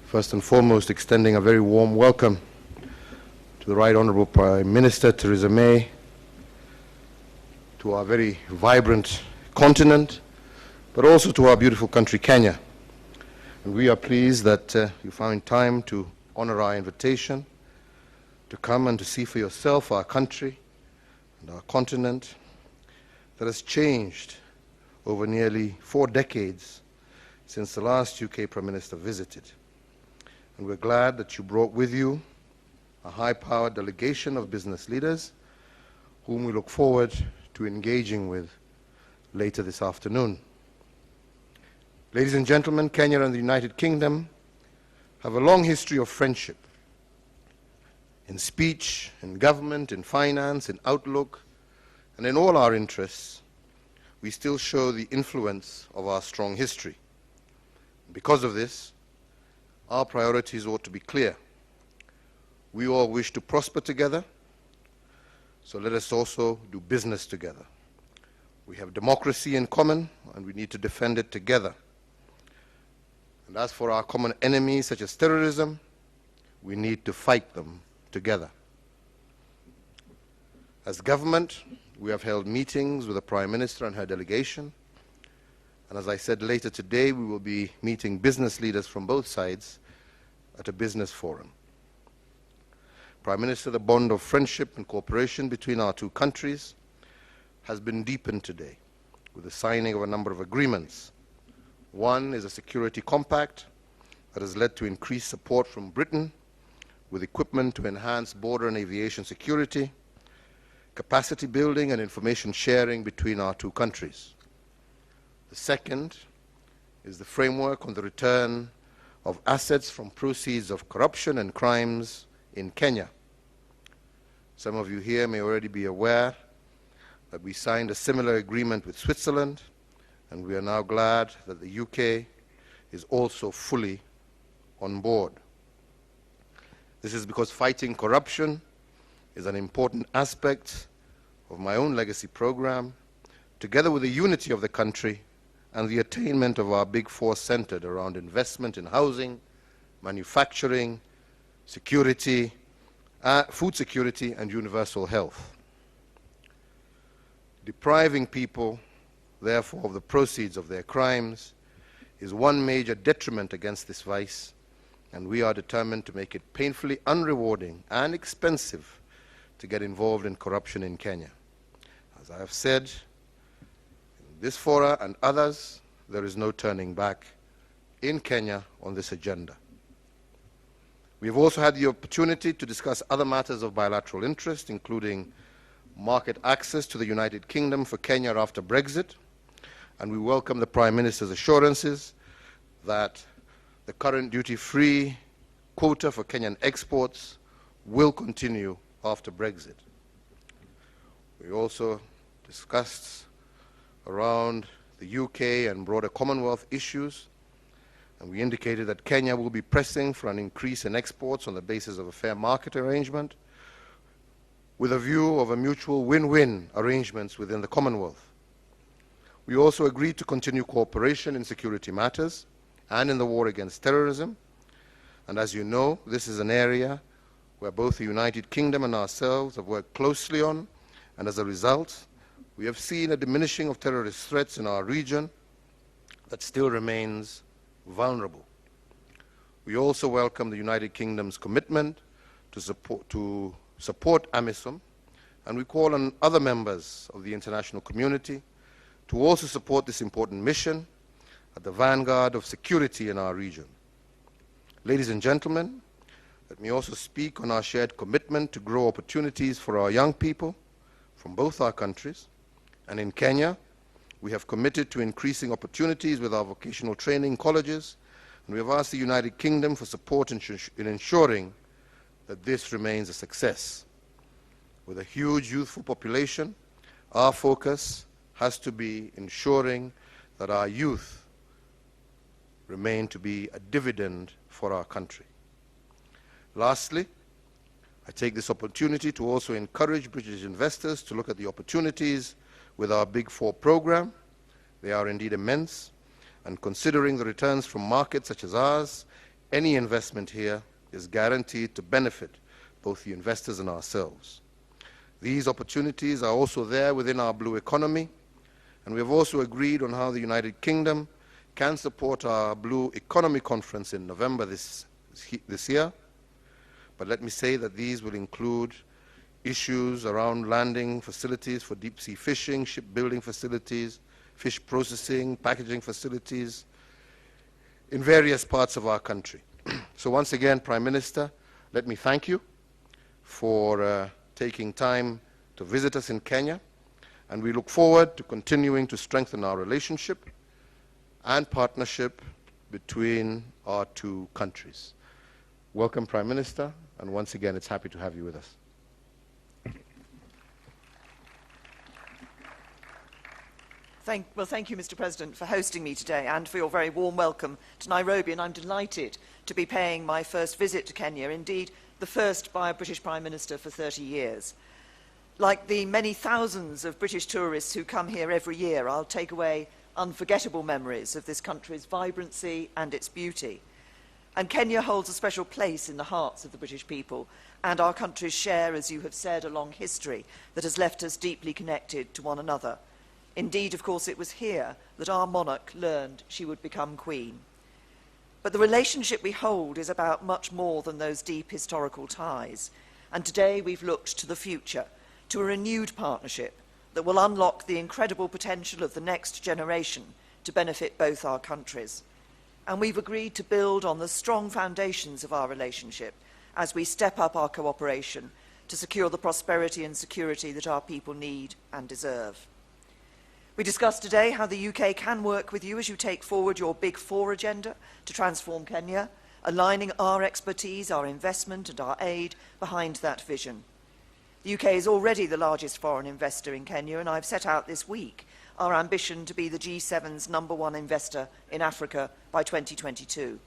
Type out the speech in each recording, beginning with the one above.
First and foremost, extending a very warm welcome to the Right Honourable Prime Minister Theresa May, to our very vibrant continent, but also to our beautiful country, Kenya. And we are pleased that you found time to honour our invitation to come and to see for yourself our country and our continent that has changed over nearly 4 decades since the last UK Prime Minister visited. And we're glad that you brought with you a high-powered delegation of business leaders whom we look forward to engaging with later this afternoon. Ladies and gentlemen, Kenya and the United Kingdom have a long history of friendship in speech, in government, in finance, in outlook, and in all our interests. We still show the influence of our strong history. Because of this, our priorities ought to be clear. We all wish to prosper together, so let us also do business together. We have democracy in common, and we need to defend it together. And as for our common enemies, such as terrorism, we need to fight them together. As government, we have held meetings with the Prime Minister and her delegation. And as I said, later today, we will be meeting business leaders from both sides at a business forum. Prime Minister, the bond of friendship and cooperation between our two countries has been deepened today with the signing of a number of agreements. One is a security compact that has led to increased support from Britain with equipment to enhance border and aviation security, capacity building and information sharing between our two countries. The second is the framework on the return of assets from proceeds of corruption and crimes in Kenya. Some of you here may already be aware that we signed a similar agreement with Switzerland, and we are now glad that the UK is also fully on board. This is because fighting corruption is an important aspect of my own legacy program, together with the unity of the country and the attainment of our Big Four centered around investment in housing, manufacturing, security, food security, and universal health. Depriving people, therefore, of the proceeds of their crimes is one major detriment against this vice, and we are determined to make it painfully unrewarding and expensive to get involved in corruption in Kenya. As I have said, this fora and others, there is no turning back in Kenya on this agenda. We have also had the opportunity to discuss other matters of bilateral interest, including market access to the United Kingdom for Kenya after Brexit, and we welcome the Prime Minister's assurances that the current duty-free quota for Kenyan exports will continue after Brexit. We also discussed around the UK and broader Commonwealth issues, and we indicated that Kenya will be pressing for an increase in exports on the basis of a fair market arrangement with a view of a mutual win-win arrangements within the Commonwealth. We also agreed to continue cooperation in security matters and in the war against terrorism, and as you know, this is an area where both the United Kingdom and ourselves have worked closely on, and as a result, we have seen a diminishing of terrorist threats in our region that still remains vulnerable. We also welcome the United Kingdom's commitment to support AMISOM, and we call on other members of the international community to also support this important mission at the vanguard of security in our region. Ladies and gentlemen, let me also speak on our shared commitment to grow opportunities for our young people from both our countries. And in Kenya, we have committed to increasing opportunities with our vocational training colleges, and we have asked the United Kingdom for support in ensuring that this remains a success. With a huge youthful population, our focus has to be ensuring that our youth remain to be a dividend for our country. Lastly, I take this opportunity to also encourage British investors to look at the opportunities with our Big Four program. They are indeed immense, And considering the returns from markets such as ours, any investment here is guaranteed to benefit both the investors and ourselves. These opportunities are also there within our blue economy, and we have also agreed on how the United Kingdom can support our Blue Economy Conference in November this year. But let me say that these will include issues around landing facilities for deep-sea fishing, shipbuilding facilities, fish processing, packaging facilities in various parts of our country. So once again, Prime Minister, let me thank you for taking time to visit us in Kenya, and we look forward to continuing to strengthen our relationship and partnership between our two countries. Welcome, Prime Minister, and once again, it's happy to have you with us. Thank you, Mr. President, for hosting me today and for your very warm welcome to Nairobi. And I'm delighted to be paying my first visit to Kenya, indeed the first by a British Prime Minister for 30 years. Like the many thousands of British tourists who come here every year, I'll take away unforgettable memories of this country's vibrancy and its beauty. And Kenya holds a special place in the hearts of the British people, and our countries share, as you have said, a long history that has left us deeply connected to one another. Indeed, of course, it was here that our monarch learned she would become queen. But the relationship we hold is about much more than those deep historical ties. And today we've looked to the future, to a renewed partnership that will unlock the incredible potential of the next generation to benefit both our countries. And we've agreed to build on the strong foundations of our relationship as we step up our cooperation to secure the prosperity and security that our people need and deserve. We discussed today how the UK can work with you as you take forward your Big Four agenda to transform Kenya, aligning our expertise, our investment and our aid behind that vision. The UK is already the largest foreign investor in Kenya, and I've set out this week our ambition to be the G7's #1 investor in Africa by 2022.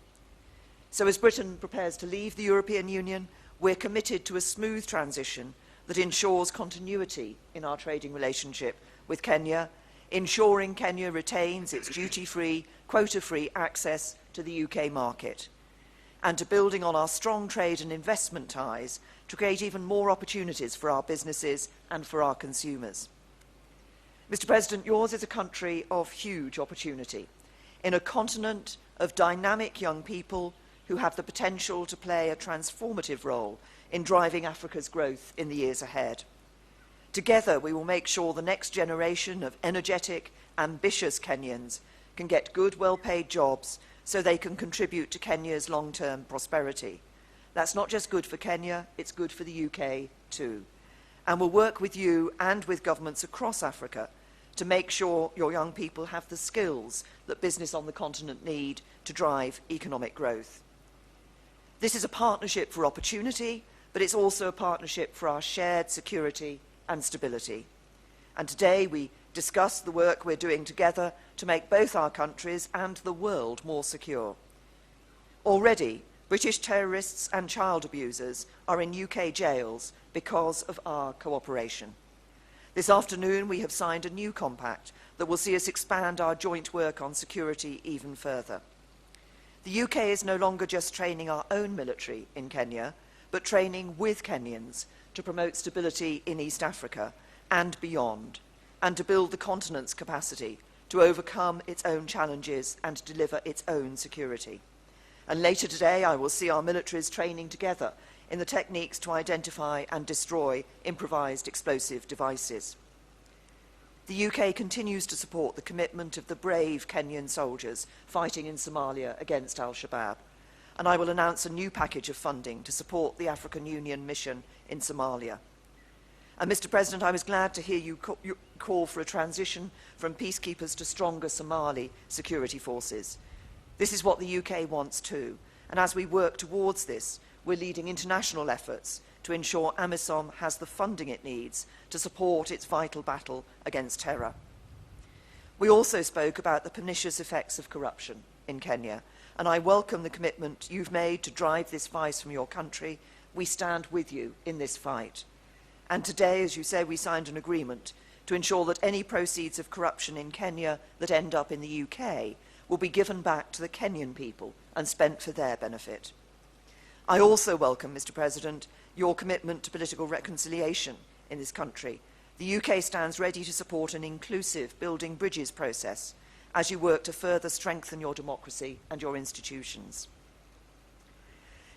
So as Britain prepares to leave the European Union, we're committed to a smooth transition that ensures continuity in our trading relationship with Kenya, ensuring Kenya retains its duty-free, quota-free access to the UK market, and to building on our strong trade and investment ties to create even more opportunities for our businesses and for our consumers. Mr. President, yours is a country of huge opportunity, in a continent of dynamic young people who have the potential to play a transformative role in driving Africa's growth in the years ahead. Together, we will make sure the next generation of energetic, ambitious Kenyans can get good, well-paid jobs so they can contribute to Kenya's long-term prosperity. That's not just good for Kenya, it's good for the UK too. And we'll work with you and with governments across Africa to make sure your young people have the skills that business on the continent need to drive economic growth. This is a partnership for opportunity, but it's also a partnership for our shared security and stability. And today we discuss the work we're doing together to make both our countries and the world more secure. Already, British terrorists and child abusers are in UK jails because of our cooperation. This afternoon we have signed a new compact that will see us expand our joint work on security even further. The UK is no longer just training our own military in Kenya, but training with Kenyans to promote stability in East Africa and beyond, and to build the continent's capacity to overcome its own challenges and deliver its own security. And later today, I will see our militaries training together in the techniques to identify and destroy improvised explosive devices. The UK continues to support the commitment of the brave Kenyan soldiers fighting in Somalia against Al-Shabaab, and I will announce a new package of funding to support the African Union mission in Somalia. And Mr. President, I was glad to hear you call for a transition from peacekeepers to stronger Somali security forces. This is what the UK wants too, and as we work towards this, we're leading international efforts to ensure AMISOM has the funding it needs to support its vital battle against terror. We also spoke about the pernicious effects of corruption in Kenya, and I welcome the commitment you've made to drive this vice from your country. We stand with you in this fight. And today, as you say, we signed an agreement to ensure that any proceeds of corruption in Kenya that end up in the UK will be given back to the Kenyan people and spent for their benefit. I also welcome, Mr. President, your commitment to political reconciliation in this country. The UK stands ready to support an inclusive Building Bridges process as you work to further strengthen your democracy and your institutions.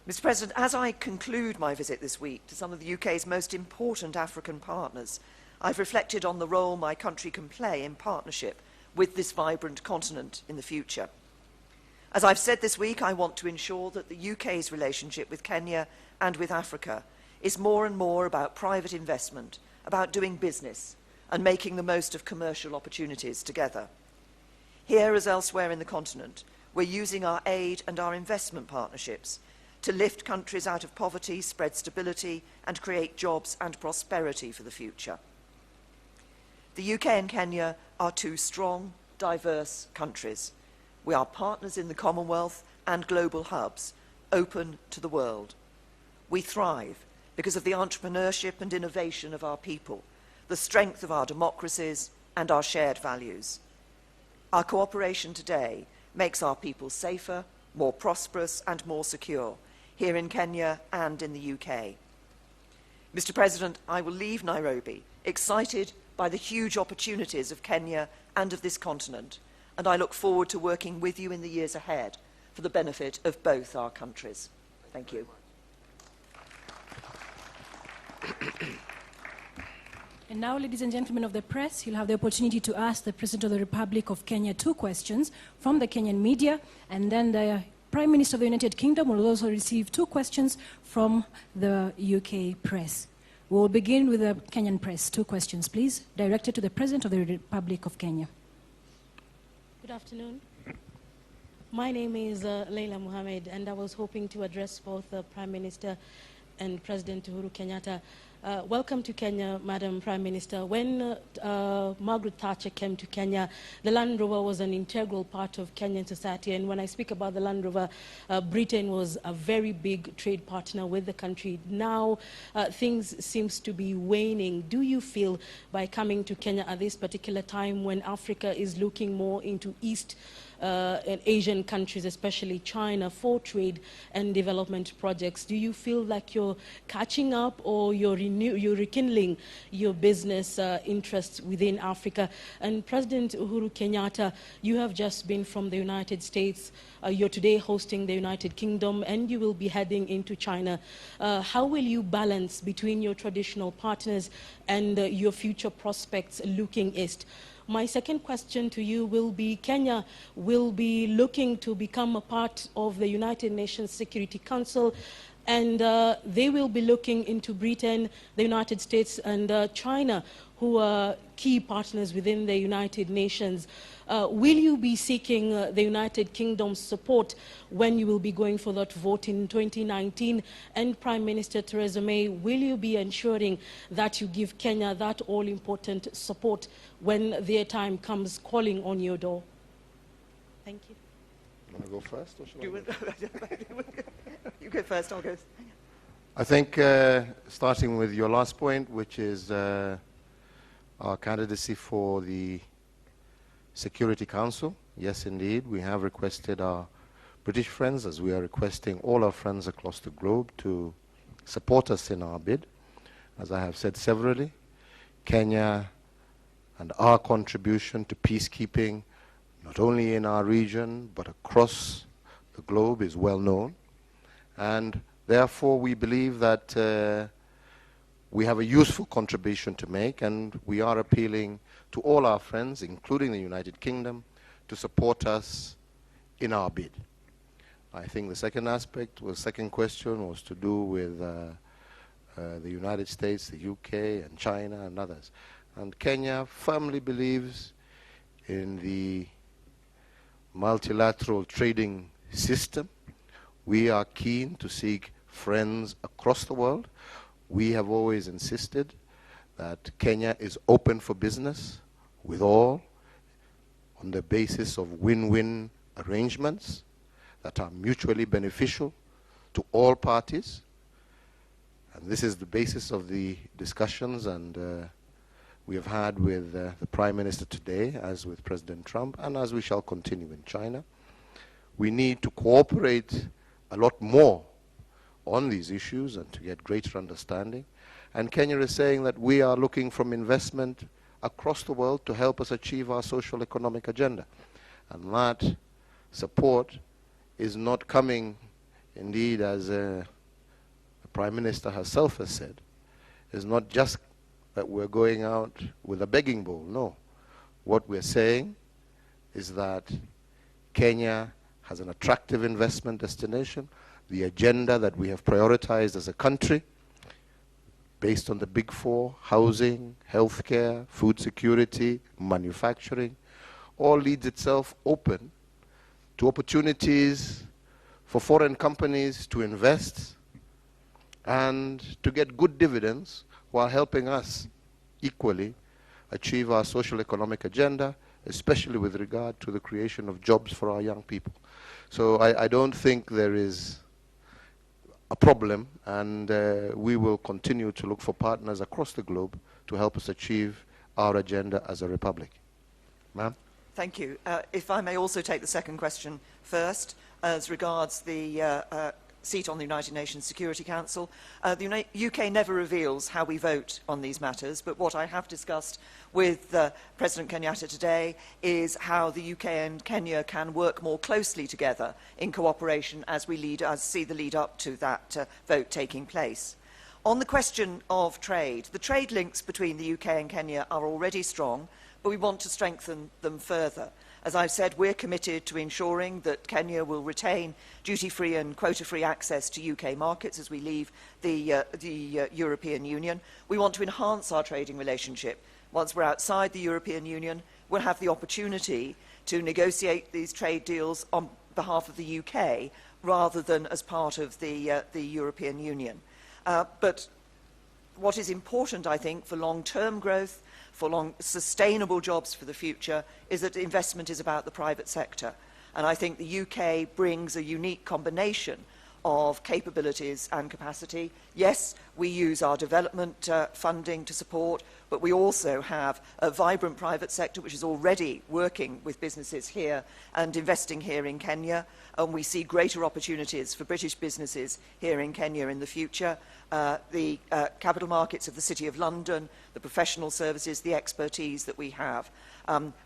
Mr. President, as I conclude my visit this week to some of the UK's most important African partners, I've reflected on the role my country can play in partnership with this vibrant continent in the future. As I've said this week, I want to ensure that the UK's relationship with Kenya and with Africa is more and more about private investment, about doing business and making the most of commercial opportunities together. Here, as elsewhere in the continent, we're using our aid and our investment partnerships to lift countries out of poverty, spread stability, and create jobs and prosperity for the future. The UK and Kenya are two strong, diverse countries. We are partners in the Commonwealth and global hubs, open to the world. We thrive because of the entrepreneurship and innovation of our people, the strength of our democracies, and our shared values. Our cooperation today makes our people safer, more prosperous, and more secure, here in Kenya and in the UK. Mr. President, I will leave Nairobi excited by the huge opportunities of Kenya and of this continent, and I look forward to working with you in the years ahead for the benefit of both our countries. Thank you. And now, ladies and gentlemen of the press, you'll have the opportunity to ask the President of the Republic of Kenya 2 questions from the Kenyan media, and then the Prime Minister of the United Kingdom will also receive 2 questions from the UK press. We will begin with the Kenyan press. 2 questions, please, directed to the President of the Republic of Kenya. Good afternoon. My name is Leila Mohammed, and I was hoping to address both the Prime Minister and President Uhuru Kenyatta. Welcome to Kenya, Madam Prime Minister. When Margaret Thatcher came to Kenya, the Land Rover was an integral part of Kenyan society. And when I speak about the Land Rover, Britain was a very big trade partner with the country. Now, things seems to be waning. Do you feel by coming to Kenya at this particular time when Africa is looking more into East and Asian countries, especially China, for trade and development projects, do you feel like you're catching up or you're rekindling your business interests within Africa? And President Uhuru Kenyatta, you have just been from the United States. You're today hosting the United Kingdom, and you will be heading into China. How will you balance between your traditional partners and your future prospects looking east? My second question to you will be, Kenya will be looking to become a part of the United Nations Security Council, and they will be looking into Britain, the United States, and China, who are key partners within the United Nations. Will you be seeking the United Kingdom's support when you will be going for that vote in 2019? And Prime Minister Theresa May, will you be ensuring that you give Kenya that all-important support when their time comes calling on your door? Thank you. You want to go first, or should I go? You go first, I'll go. I think starting with your last point, which is our candidacy for the Security Council. Yes, indeed, we have requested our British friends, as we are requesting all our friends across the globe, to support us in our bid. As I have said severally, Kenya and our contribution to peacekeeping, not only in our region, but across the globe, is well known. And therefore, we believe that we have a useful contribution to make, and we are appealing to all our friends, including the United Kingdom, to support us in our bid. I think the second aspect, the second question, was to do with the United States, the UK, and China, and others. And Kenya firmly believes in the multilateral trading system. We are keen to seek friends across the world. We have always insisted that Kenya is open for business with all on the basis of win-win arrangements that are mutually beneficial to all parties. And this is the basis of the discussions, and we have had with the Prime Minister today, as with President Trump, and as we shall continue in China. We need to cooperate a lot more on these issues and to get greater understanding. And Kenya is saying that we are looking from investment across the world to help us achieve our social economic agenda. And that support is not coming, indeed, as the Prime Minister herself has said, is not just that we're going out with a begging bowl. No. What we're saying is that Kenya has an attractive investment destination. The agenda that we have prioritized as a country, based on the big four, housing, healthcare, food security, manufacturing, all leads itself open to opportunities for foreign companies to invest and to get good dividends while helping us equally achieve our social economic agenda, especially with regard to the creation of jobs for our young people. So I don't think there is a problem, and we will continue to look for partners across the globe to help us achieve our agenda as a republic. Ma'am? Thank you. If I may also take the second question first, as regards the seat on the United Nations Security Council. The UK never reveals how we vote on these matters, but what I have discussed with President Kenyatta today is how the UK and Kenya can work more closely together in cooperation as we see the lead up to that vote taking place. On the question of trade, the trade links between the UK and Kenya are already strong, but we want to strengthen them further. As I've said, we're committed to ensuring that Kenya will retain duty-free and quota-free access to UK markets as we leave the European Union. We want to enhance our trading relationship. Once we're outside the European Union, we'll have the opportunity to negotiate these trade deals on behalf of the UK rather than as part of the European Union. But what is important, I think, for long-term growth, for sustainable jobs for the future, is that investment is about the private sector. And I think the UK brings a unique combination of capabilities and capacity. Yes, we use our development funding to support, but we also have a vibrant private sector which is already working with businesses here and investing here in Kenya. And we see greater opportunities for British businesses here in Kenya in the future. The capital markets of the City of London, the professional services, the expertise that we have.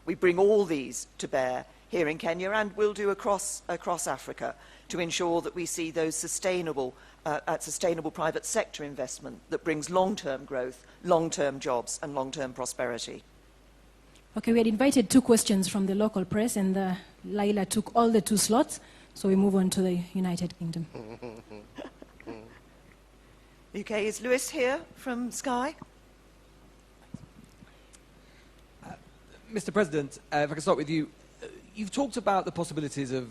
We bring all these to bear here in Kenya and will do across Africa to ensure that we see those sustainable private sector investment that brings long-term growth, long-term jobs and long-term prosperity. Okay, we had invited 2 questions from the local press, and Laila took all the 2 slots, so we move on to the United Kingdom. UK, is Lewis here from Sky? Mr. President, if I can start with you. You've talked about the possibilities of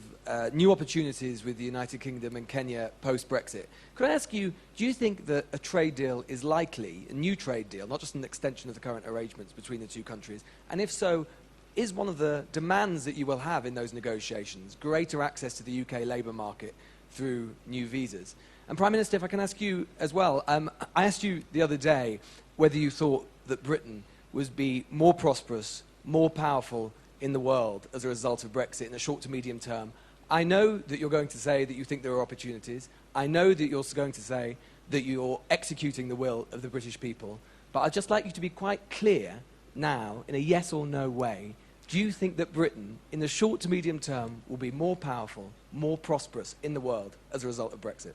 new opportunities with the United Kingdom and Kenya post-Brexit. Could I ask you, do you think that a trade deal is likely, a new trade deal, not just an extension of the current arrangements between the 2 countries? And if so, is one of the demands that you will have in those negotiations greater access to the UK labour market through new visas? And Prime Minister, if I can ask you as well, I asked you the other day whether you thought that Britain would be more prosperous, more powerful in the world as a result of Brexit in the short to medium term. I know that you're going to say that you think there are opportunities. I know that you're going to say that you're executing the will of the British people. But I'd just like you to be quite clear now, in a yes or no way. Do you think that Britain, in the short to medium term, will be more powerful, more prosperous in the world as a result of Brexit?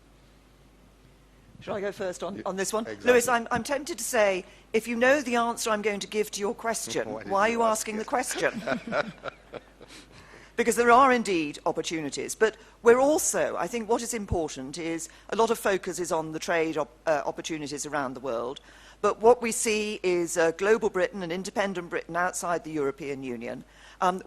Shall I go first on this one? Exactly. Lewis, I'm tempted to say, if you know the answer I'm going to give to your question, why are you asking the question? Because there are indeed opportunities. But we're also, I think what is important is a lot of focus is on the trade opportunities around the world. But what we see is global Britain, an independent Britain outside the European Union,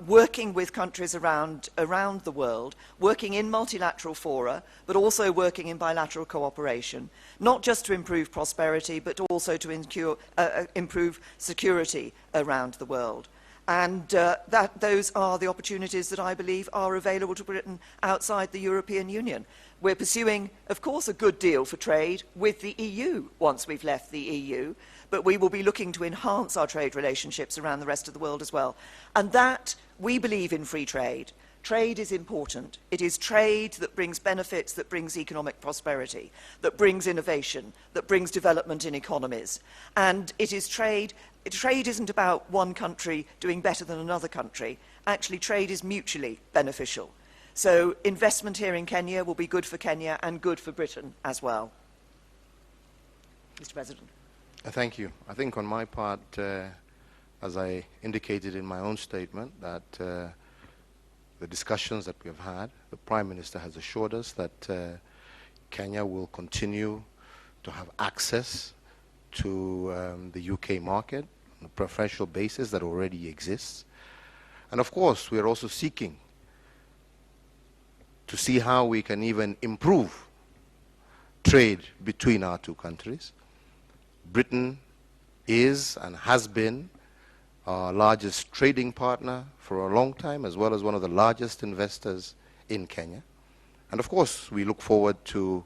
working with countries around the world, working in multilateral fora, but also working in bilateral cooperation, not just to improve prosperity, but also to improve security around the world. And those are the opportunities that I believe are available to Britain outside the European Union. We're pursuing, of course, a good deal for trade with the EU once we've left the EU, but we will be looking to enhance our trade relationships around the rest of the world as well. And that, we believe in free trade. Trade is important. It is trade that brings benefits, that brings economic prosperity, that brings innovation, that brings development in economies. And it is trade. Trade isn't about one country doing better than another country. Actually, trade is mutually beneficial. So investment here in Kenya will be good for Kenya and good for Britain as well. Mr. President. Thank you. I think on my part, as I indicated in my own statement, that the discussions that we have had, the Prime Minister has assured us that Kenya will continue to have access to the UK market on a preferential basis that already exists. And of course, we are also seeking to see how we can even improve trade between our two countries. Britain is and has been our largest trading partner for a long time, as well as one of the largest investors in Kenya. And of course, we look forward to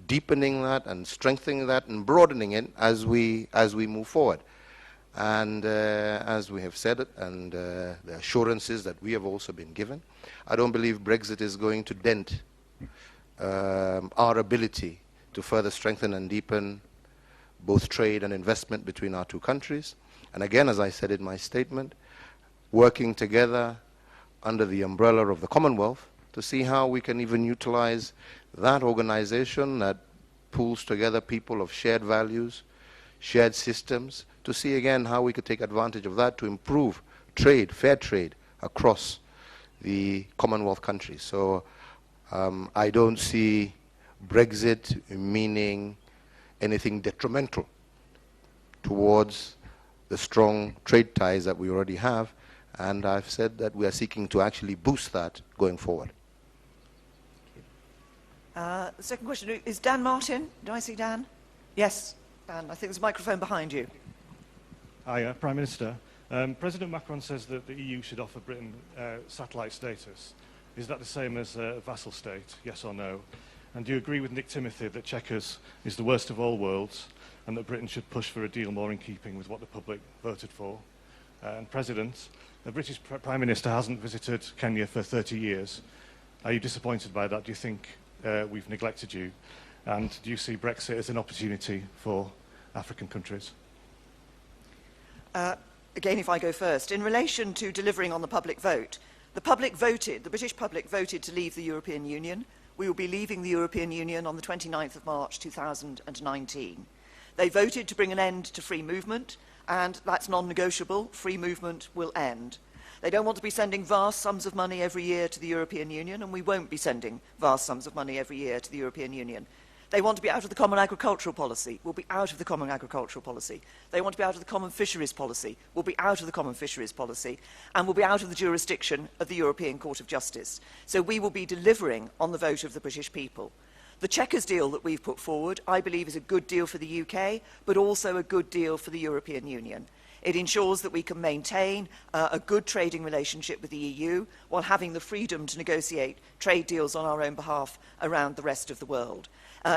deepening that and strengthening that and broadening it as we move forward. And as we have said it, and the assurances that we have also been given, I don't believe Brexit is going to dent our ability to further strengthen and deepen both trade and investment between our two countries. And again, as I said in my statement, working together under the umbrella of the Commonwealth to see how we can even utilize that organization that pulls together people of shared values, shared systems, to see again how we could take advantage of that to improve trade, fair trade, across the Commonwealth countries. So I don't see Brexit meaning anything detrimental towards the strong trade ties that we already have, and I've said that we are seeking to actually boost that going forward. The second question is Dan Martin. Do I see Dan? Yes, Dan. I think there's a microphone behind you. Hi, Prime Minister. President Macron says that the EU should offer Britain satellite status. Is that the same as a vassal state, yes or no? And do you agree with Nick Timothy that Chequers is the worst of all worlds and that Britain should push for a deal more in keeping with what the public voted for? And President, the British Prime Minister hasn't visited Kenya for 30 years. Are you disappointed by that? Do you think we've neglected you? And do you see Brexit as an opportunity for African countries? Again, if I go first, in relation to delivering on the public vote, the British public voted to leave the European Union. We will be leaving the European Union on the 29th of March 2019. They voted to bring an end to free movement, and that's non-negotiable. Free movement will end. They don't want to be sending vast sums of money every year to the European Union, and we won't be sending vast sums of money every year to the European Union. They want to be out of the common agricultural policy. We'll be out of the common agricultural policy. They want to be out of the common fisheries policy. We'll be out of the common fisheries policy. And we'll be out of the jurisdiction of the European Court of Justice. So we will be delivering on the vote of the British people. The Chequers deal that we've put forward, I believe, is a good deal for the UK, but also a good deal for the European Union. It ensures that we can maintain a good trading relationship with the EU while having the freedom to negotiate trade deals on our own behalf around the rest of the world.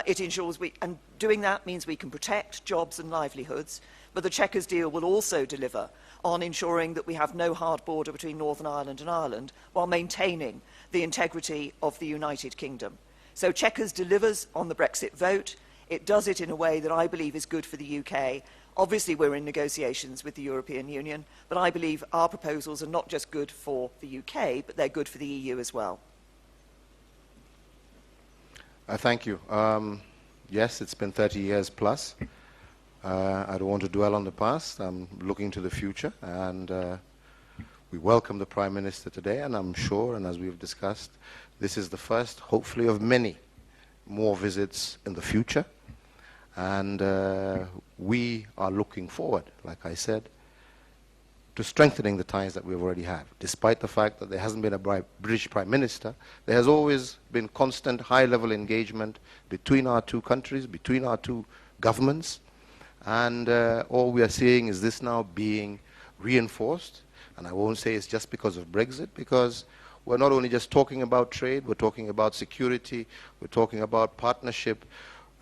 It ensures and doing that means we can protect jobs and livelihoods, but the Chequers deal will also deliver on ensuring that we have no hard border between Northern Ireland and Ireland while maintaining the integrity of the United Kingdom. So Chequers delivers on the Brexit vote. It does it in a way that I believe is good for the UK. Obviously, we're in negotiations with the European Union, but I believe our proposals are not just good for the UK, but they're good for the EU as well. Thank you. Yes, it's been 30 years plus. I don't want to dwell on the past. I'm looking to the future, and we welcome the Prime Minister today, and I'm sure, and as we've discussed, this is the first, hopefully, of many more visits in the future. And we are looking forward, like I said, to strengthening the ties that we already have. Despite the fact that there hasn't been a British Prime Minister, there has always been constant high-level engagement between our two countries, between our two governments. And all we are seeing is this now being reinforced And I won't say it's just because of Brexit, because we're not only just talking about trade, we're talking about security, we're talking about partnership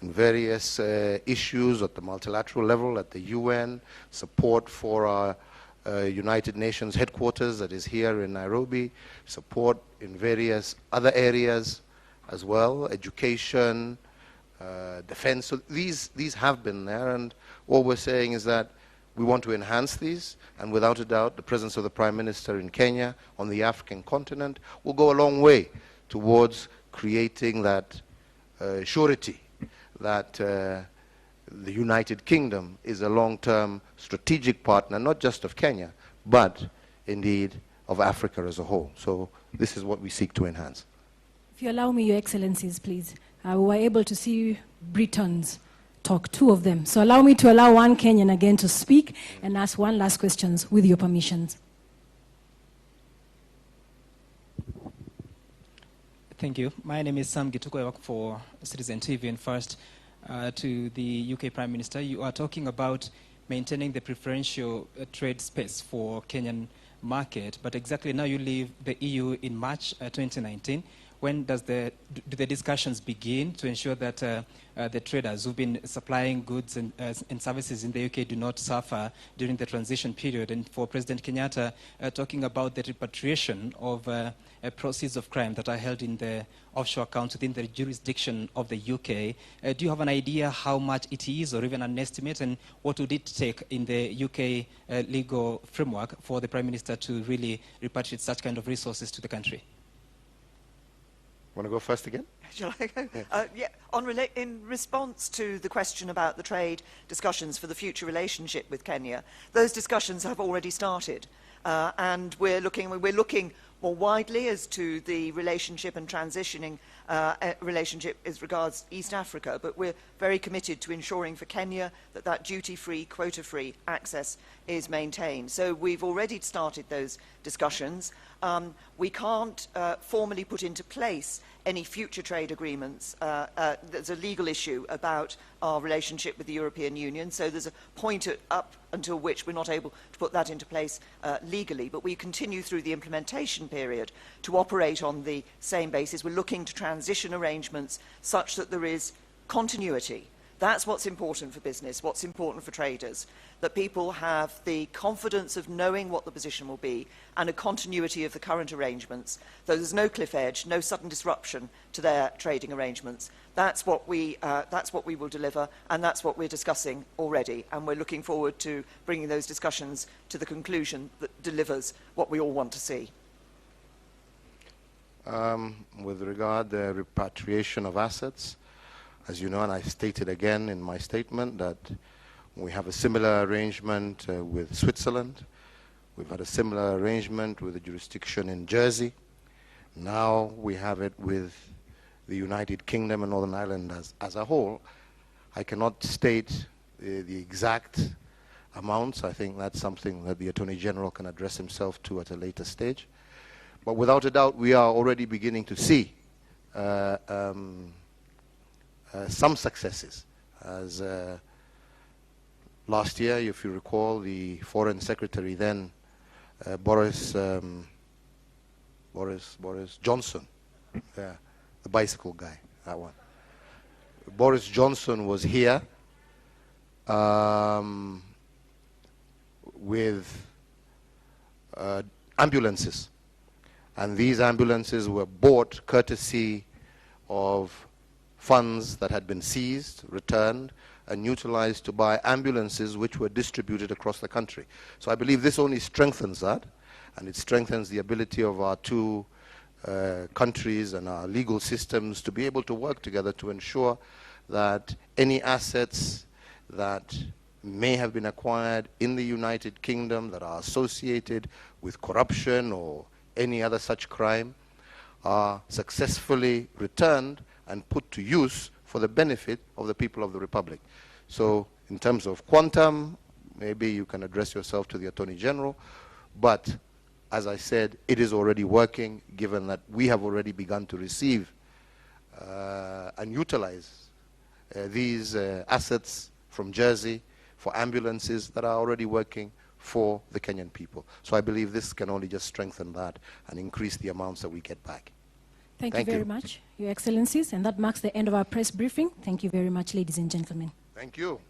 and various issues at the multilateral level, at the UN, support for our United Nations headquarters that is here in Nairobi, support in various other areas as well, education, defense. So these have been there, and all we're saying is that we want to enhance these, and without a doubt, the presence of the Prime Minister in Kenya on the African continent will go a long way towards creating that surety that the United Kingdom is a long-term strategic partner, not just of Kenya, but indeed of Africa as a whole. So this is what we seek to enhance. If you allow me, Your Excellencies, please. We were able to see Britons talk, 2 of them. So allow me to allow one Kenyan again to speak and ask one last question with your permissions. Thank you. My name is Sam Gituko. I work for Citizen TV. And first, to the UK Prime Minister, you are talking about maintaining the preferential trade space for Kenyan market, but exactly now you leave the EU in March 2019. When do the discussions begin to ensure that the traders who've been supplying goods and services in the UK do not suffer during the transition period? And for President Kenyatta, talking about the repatriation of proceeds of crime that are held in the offshore accounts within the jurisdiction of the UK, do you have an idea how much it is, or even an estimate, and what would it take in the UK legal framework for the Prime Minister to really repatriate such kind of resources to the country? Want to go first again? Shall I go? Yeah. In response to the question about the trade discussions for the future relationship with Kenya, those discussions have already started, and we're looking more widely as to the relationship and transitioning relationship as regards East Africa, but we're very committed to ensuring for Kenya that that duty-free, quota-free access is maintained. So we've already started those discussions. We can't formally put into place any future trade agreements. There's a legal issue about our relationship with the European Union, so there's a point up until which we're not able to put that into place legally, but we continue through the implementation period to operate on the same basis. We're looking to transition arrangements such that there is continuity. That's what's important for business, what's important for traders, that people have the confidence of knowing what the position will be and a continuity of the current arrangements, though there's no cliff edge, no sudden disruption to their trading arrangements. That's what we will deliver, and that's what we're discussing already, and we're looking forward to bringing those discussions to the conclusion that delivers what we all want to see. With regard to the repatriation of assets, as you know, and I stated again in my statement, that we have a similar arrangement with Switzerland. We've had a similar arrangement with the jurisdiction in Jersey. Now we have it with the United Kingdom and Northern Ireland as a whole. I cannot state the exact amounts. I think that's something that the Attorney General can address himself to at a later stage. But without a doubt, we are already beginning to see some successes. As last year, if you recall, the Foreign Secretary then, Boris Johnson, the bicycle guy, that one. Boris Johnson was here with ambulances, and these ambulances were bought courtesy of funds that had been seized, returned, and utilized to buy ambulances which were distributed across the country. So I believe this only strengthens that, and it strengthens the ability of our two countries and our legal systems to be able to work together to ensure that any assets that may have been acquired in the United Kingdom that are associated with corruption or any other such crime are successfully returned and put to use for the benefit of the people of the Republic. So in terms of quantum, maybe you can address yourself to the Attorney General, but as I said, it is already working, given that we have already begun to receive and utilize these assets from Jersey for ambulances that are already working for the Kenyan people. So I believe this can only just strengthen that and increase the amounts that we get back. Thank you very much, Your Excellencies, and that marks the end of our press briefing. Thank you very much, ladies and gentlemen. Thank you.